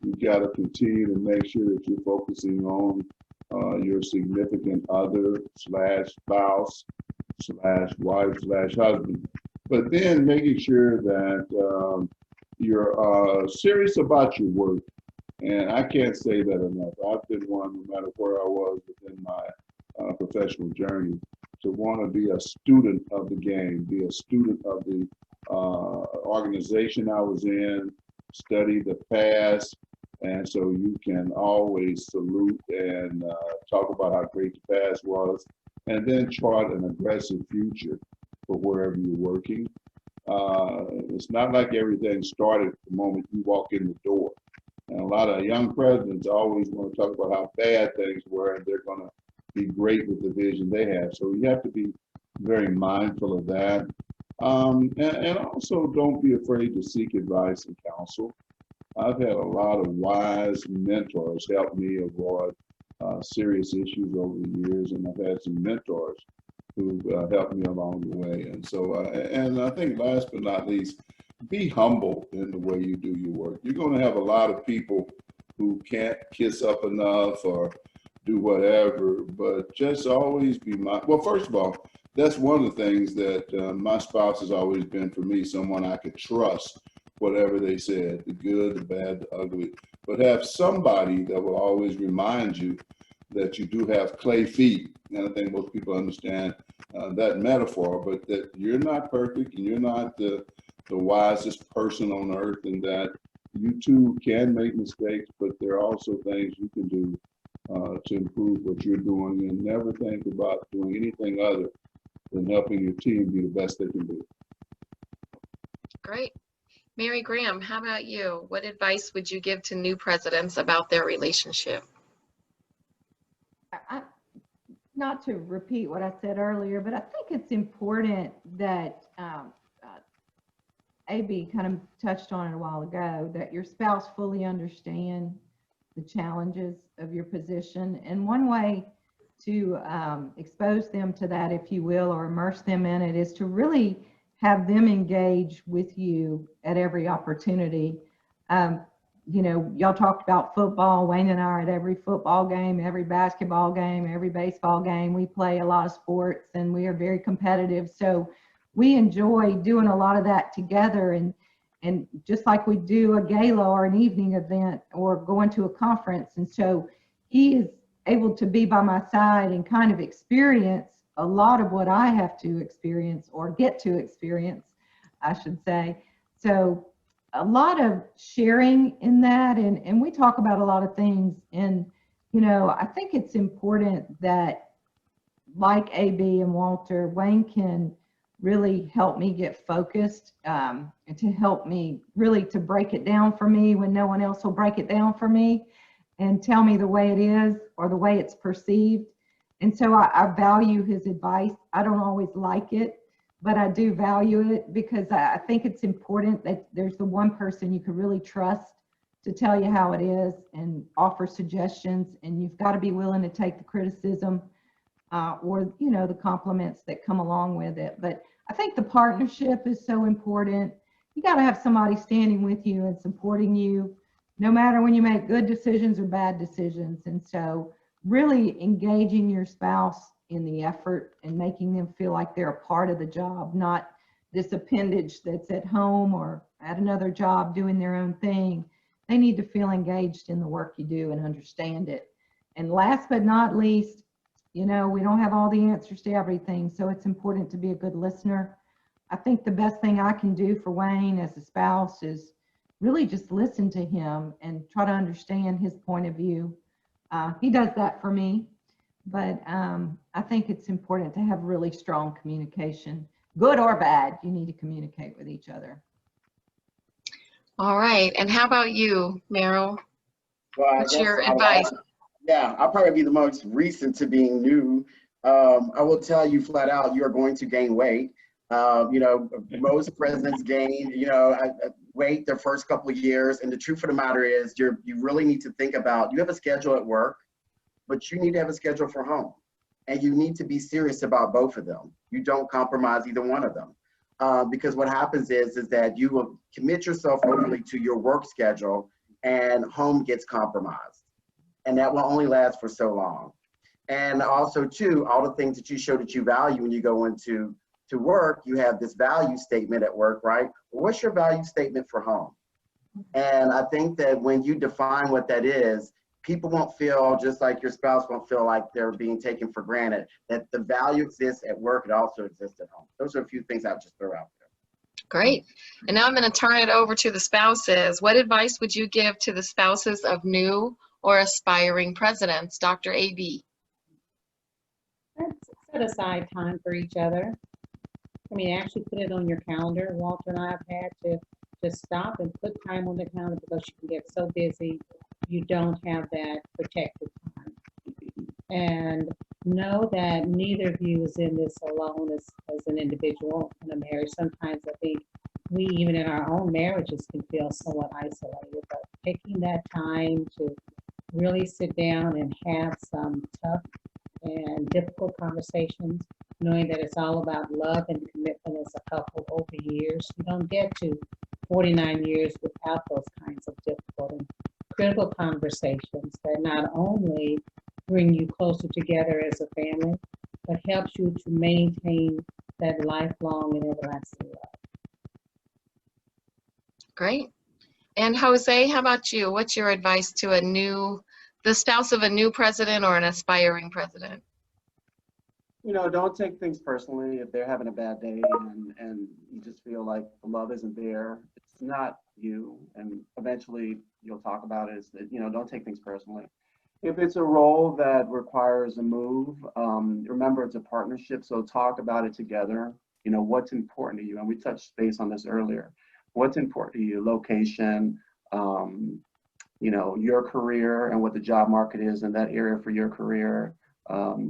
You've got to continue to make sure that you're focusing on your significant other / spouse / wife / husband. But then making sure that you're serious about your work. And I can't say that enough. I've been one, no matter where I was within my professional journey, to want to be a student of the game, be a student of the organization I was in, study the past, and so you can always salute and talk about how great the past was, and then chart an aggressive future for wherever you're working. It's not like everything started the moment you walk in the door. And a lot of young presidents always want to talk about how bad things were, and they're going to be great with the vision they have. So you have to be very mindful of that. And also don't be afraid to seek advice and counsel. I've had a lot of wise mentors help me avoid serious issues over the years, and I've had some mentors who've helped me along the way. And so, and I think last but not least, be humble in the way you do your work. You're going to have a lot of people who can't kiss up enough or do whatever, but just always be well, first of all, that's one of the things that my spouse has always been for me, someone I could trust, whatever they said, the good, the bad, the ugly, but have somebody that will always remind you that you do have clay feet. And I think most people understand that metaphor, but that you're not perfect and you're not the wisest person on earth, and that you too can make mistakes, but there are also things you can do to improve what you're doing, and never think about doing anything other than helping your team be the best they can be. Great. Mary Graham, how about you? What advice would you give to new presidents about their relationship? Not to repeat what I said earlier, but I think it's important that AB kind of touched on it a while ago, that your spouse fully understand the challenges of your position. And one way to expose them to that, if you will, or immerse them in it, is to really have them engage with you at every opportunity. You know, y'all talked about football. Wayne and I are at every football game, every basketball game, every baseball game. We play a lot of sports and we are very competitive. So we enjoy doing a lot of that together. And just like we do a gala or an evening event or going to a conference. And so he is able to be by my side and kind of experience a lot of what I have to experience, or get to experience, I should say. So a lot of sharing in that, and we talk about a lot of things. And, you know, I think it's important that, like AB and Walter, Wayne can really help me get focused, and to help me really to break it down for me when no one else will break it down for me, and tell me the way it is or the way it's perceived. And so I value his advice. I don't always like it, but I do value it, because I think it's important that there's the one person you can really trust to tell you how it is and offer suggestions. And you've got to be willing to take the criticism or, you know, the compliments that come along with it. But I think the partnership is so important. You got to have somebody standing with you and supporting you, no matter when you make good decisions or bad decisions. And so really engaging your spouse in the effort and making them feel like they're a part of the job, not this appendage that's at home or at another job doing their own thing. They need to feel engaged in the work you do and understand it. And last but not least, you know, we don't have all the answers to everything, so it's important to be a good listener. I think the best thing I can do for Wayne as a spouse is really just listen to him and try to understand his point of view. He does that for me, but I think it's important to have really strong communication. Good or bad, you need to communicate with each other. All right. And how about you, Merrill? Well, I What's guess your advice? Yeah, I'll probably be the most recent to being new. I will tell you flat out, you are going to gain weight. You know, most presidents gain, you know, weight their first couple of years. And the truth of the matter is, you really need to think about, you have a schedule at work, but you need to have a schedule for home. And you need to be serious about both of them. You don't compromise either one of them. Because what happens is that you will commit yourself overly to your work schedule and home gets compromised. And that will only last for so long. And also too, all the things that you show that you value when you go into work, you have this value statement at work, right? What's your value statement for home? And I think that when you define what that is, people won't feel, just like your spouse won't feel like they're being taken for granted, that the value exists at work, it also exists at home. Those are a few things I would just throw out there. Great. And now I'm going to turn it over to the spouses. What advice would you give to the spouses of new or aspiring presidents? Dr. A.B. Set aside time for each other. I mean, actually put it on your calendar. Walter and I have had to just stop and put time on the calendar because you can get so busy, you don't have that protected time. And know that neither of you is in this alone as an individual in a marriage. Sometimes I think we, even in our own marriages, can feel somewhat isolated, but taking that time to really sit down and have some tough and difficult conversations, knowing that it's all about love and commitment as a couple over years. You don't get to 49 years without those kinds of difficult and critical conversations that not only bring you closer together as a family, but helps you to maintain that lifelong and everlasting love. Great. And Jose, how about you? What's your advice to the spouse of a new president or an aspiring president? You know, don't take things personally if they're having a bad day and you just feel like the love isn't there. It's not you, and eventually you'll talk about it. Is that, you know, don't take things personally. If it's a role that requires a move, remember it's a partnership, so talk about it together. You know, what's important to you, and we touched base on this earlier. What's important to you, location, you know, your career and what the job market is in that area for your career.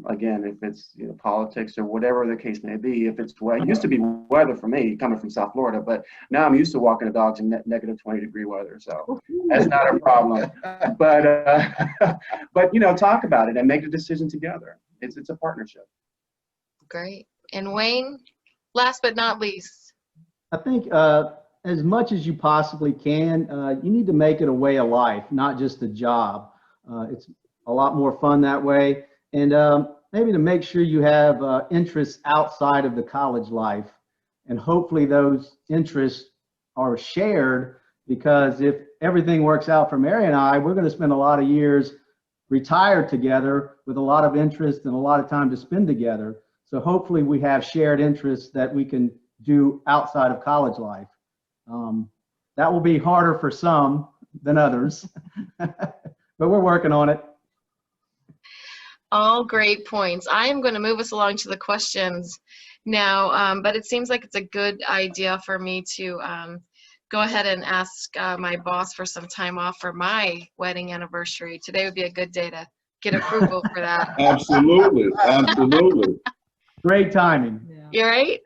Again, if it's, you know, politics or whatever the case may be, if it's it used to be weather for me coming from South Florida, but now I'm used to walking the dogs in negative 20-degree weather, so that's not a problem. But you know, talk about it and make a decision together. It's a partnership. Great. And Wayne, last but not least. I think as much as you possibly can, you need to make it a way of life, not just a job. It's a lot more fun that way. And maybe to make sure you have interests outside of the college life. And hopefully those interests are shared, because if everything works out for Mary and I, we're going to spend a lot of years retired together with a lot of interest and a lot of time to spend together. So hopefully we have shared interests that we can do outside of college life. That will be harder for some than others, but we're working on it. All great points. I am going to move us along to the questions now, but it seems like it's a good idea for me to go ahead and ask my boss for some time off for my wedding anniversary. Today would be a good day to get approval for that. Absolutely, absolutely. Great timing. Yeah. You're right.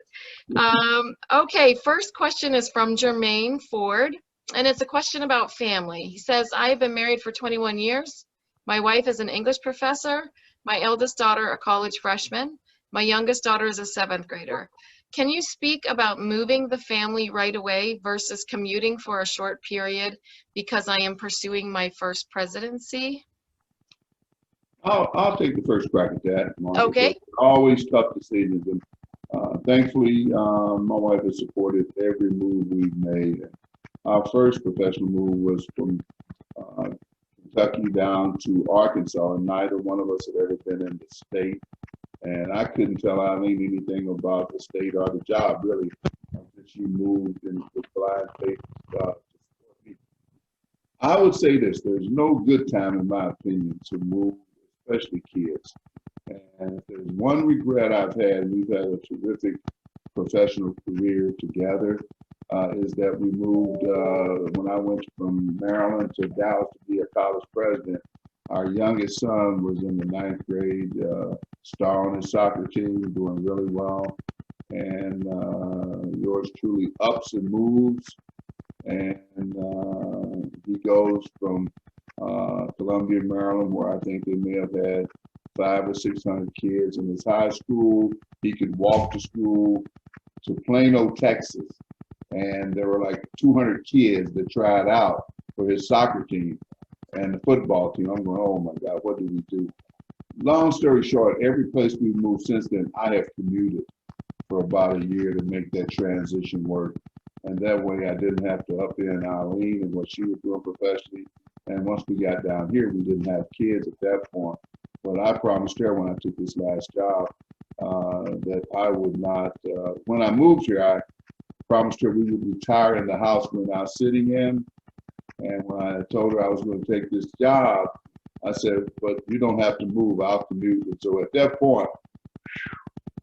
Okay, first question is from Jermaine Ford, and it's a question about family. He says, I have been married for 21 years. My wife is an English professor. My eldest daughter, a college freshman. My youngest daughter is a 7th grader. Can you speak about moving the family right away versus commuting for a short period because I am pursuing my first presidency? I'll take the first crack at that, Martha. Okay. Always tough decisions. And Thankfully, my wife has supported every move we've made. Our first professional move was from Kentucky down to Arkansas, and neither one of us had ever been in the state. And I couldn't tell Aileen anything about the state or the job, really, until she moved in with blind faith. I would say this, there's no good time, in my opinion, to move, especially kids. And if there's one regret I've had, we've had a terrific professional career together, is that we moved, when I went from Maryland to Dallas to be a college president, our youngest son was in the 9th grade, star on his soccer team, doing really well. And yours truly ups and moves. And he goes from Columbia, Maryland, where I think they may have had 500 or 600 kids in his high school. He could walk to school, to Plano, Texas. And there were like 200 kids that tried out for his soccer team and the football team. I'm going, oh my God, what did we do? Long story short, every place we've moved since then, I have commuted for about a year to make that transition work. And that way I didn't have to up in Aileen and what she was doing professionally. And once we got down here, we didn't have kids at that point. But I promised her when I took this last job that I would not, when I moved here, I promised her we would retire in the house we're now sitting in. And when I told her I was going to take this job, I said, but you don't have to move, I'll commute. And so at that point,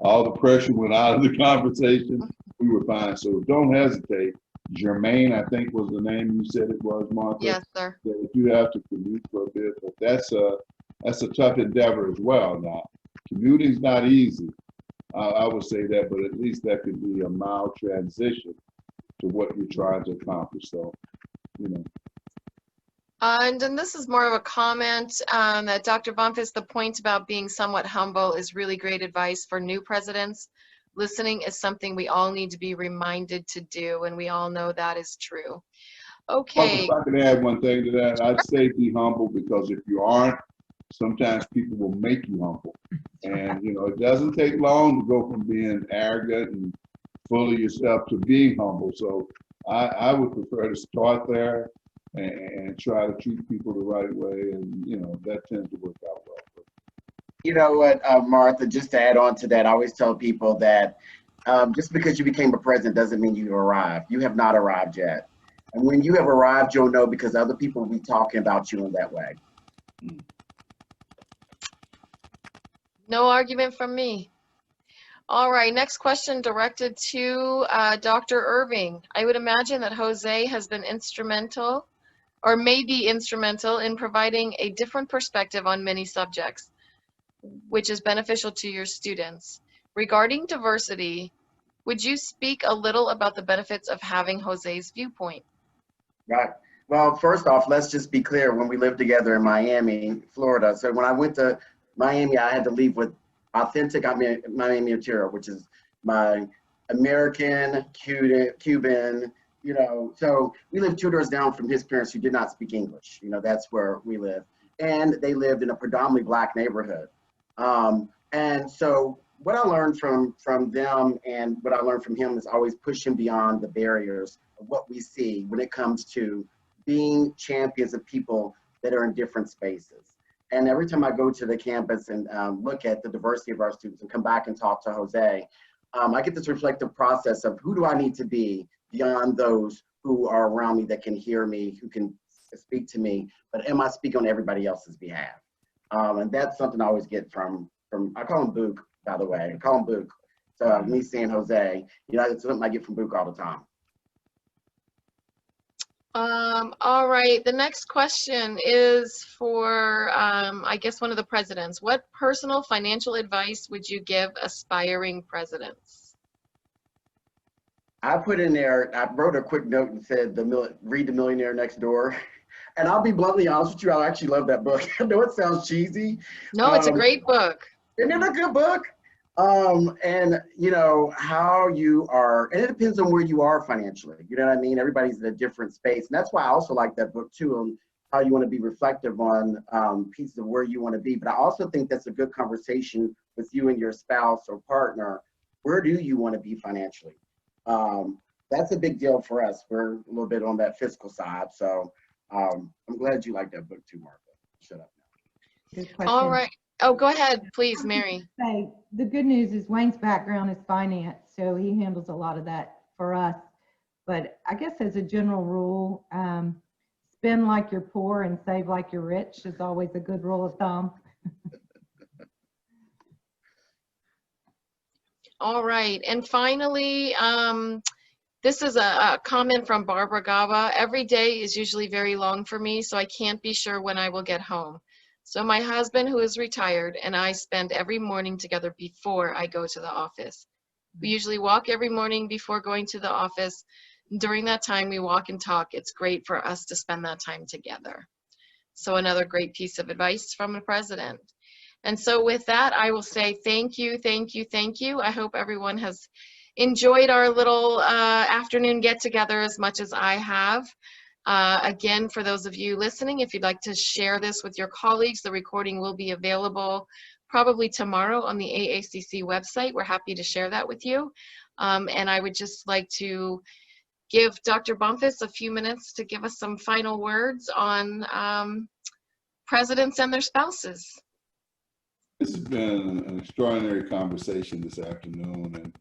all the pressure went out of the conversation. We were fine. So don't hesitate. Jermaine, I think was the name you said it was, Martha. Yes, sir. That if you have to commute for a bit, but that's a tough endeavor as well. Now, commuting's not easy. I would say that, but at least that could be a mild transition to what you're trying to accomplish. So, you know. And then this is more of a comment that Dr. Bumphus, the point about being somewhat humble is really great advice for new presidents. Listening is something we all need to be reminded to do, and we all know that is true. Okay. If I could add one thing to that, I'd say be humble, because if you aren't, sometimes people will make you humble. And, you know, it doesn't take long to go from being arrogant and full of yourself to being humble. So I would prefer to start there and try to treat people the right way. And, you know, that tends to work out well. You know what, Martha, just to add on to that, I always tell people that just because you became a president doesn't mean you arrived. You have not arrived yet. And when you have arrived, you'll know, because other people will be talking about you in that way. No argument from me. All right, next question directed to Dr. Irving. I would imagine that Jose has been instrumental, or may be instrumental, in providing a different perspective on many subjects, which is beneficial to your students. Regarding diversity, would you speak a little about the benefits of having Jose's viewpoint? Right. Well, first off, let's just be clear. When we lived together in Miami, Florida, so when I went to Miami, I had to leave with authentic Miami material, which is my American, Cuban, you know. So we lived 2 doors down from his parents who did not speak English. You know, that's where we lived. And they lived in a predominantly Black neighborhood. And so what I learned from them and what I learned from him is always pushing beyond the barriers of what we see when it comes to being champions of people that are in different spaces. And every time I go to the campus and look at the diversity of our students and come back and talk to Jose, I get this reflective process of who do I need to be beyond those who are around me that can hear me, who can speak to me, but am I speaking on everybody else's behalf? And that's something I always get from I call him Book, by the way. I call him Book. So me seeing Jose, you know, it's something I get from Book all the time. All right, the next question is for, I guess, one of the presidents. What personal financial advice would you give aspiring presidents? I put in there, I wrote a quick note and said, read The Millionaire Next Door. And I'll be bluntly honest with you, I actually love that book. I know it sounds cheesy. No, it's a great book. Isn't it a good book? And you know, how you are, and it depends on where you are financially, you know what I mean? Everybody's in a different space. And that's why I also like that book too, on how you want to be reflective on pieces of where you want to be. But I also think that's a good conversation with you and your spouse or partner where do you want to be financially? That's a big deal for us. We're a little bit on that fiscal side. So I'm glad you like that book too, Martha. Shut up now. Good question. All right. Oh, go ahead, please, Mary. Say, the good news is Wayne's background is finance, so he handles a lot of that for us. But I guess as a general rule, spend like you're poor and save like you're rich is always a good rule of thumb. All right. And finally, this is a comment from Barbara Gava. Every day is usually very long for me, so I can't be sure when I will get home. So my husband, who is retired, and I spend every morning together before I go to the office. We usually walk every morning before going to the office. During that time, we walk and talk. It's great for us to spend that time together. So another great piece of advice from the president. And so with that, I will say thank you, thank you, thank you. I hope everyone has enjoyed our little afternoon get-together as much as I have. Again, for those of you listening, if you'd like to share this with your colleagues, the recording will be available probably tomorrow on the AACC website. We're happy to share that with you. And I would just like to give Dr. Bumphus a few minutes to give us some final words on presidents and their spouses. This has been an extraordinary conversation this afternoon, and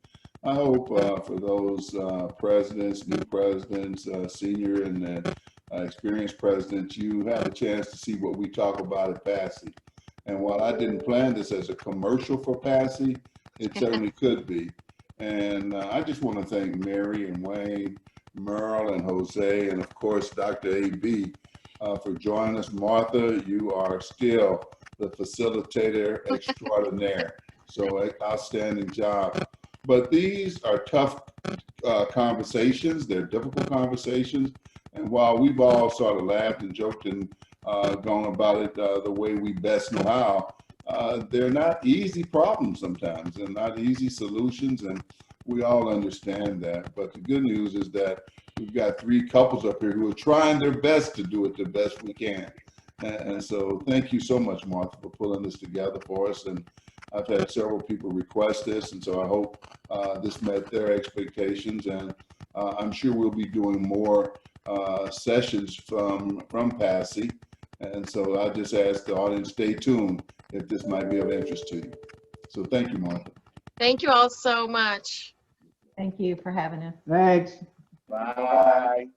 I hope for those presidents, new presidents, senior and experienced presidents, you have a chance to see what we talk about at PASI. And while I didn't plan this as a commercial for PASI, it certainly could be. And I just want to thank Mary and Wayne, Merrill and Jose, and of course, Dr. A.B. For joining us. Martha, you are still the facilitator extraordinaire. So outstanding job. But these are tough conversations. They're difficult conversations. And while we've all sort of laughed and joked and gone about it the way we best know how, they're not easy problems sometimes and not easy solutions. And we all understand that. But the good news is that we've got three couples up here who are trying their best to do it the best we can. And so thank you so much, Martha, for pulling this together for us. And I've had several people request this, and so I hope this met their expectations. And I'm sure we'll be doing more sessions from PASI. And so I'll just ask the audience, stay tuned if this might be of interest to you. So thank you, Martha. Thank you all so much. Thank you for having us. Thanks. Bye.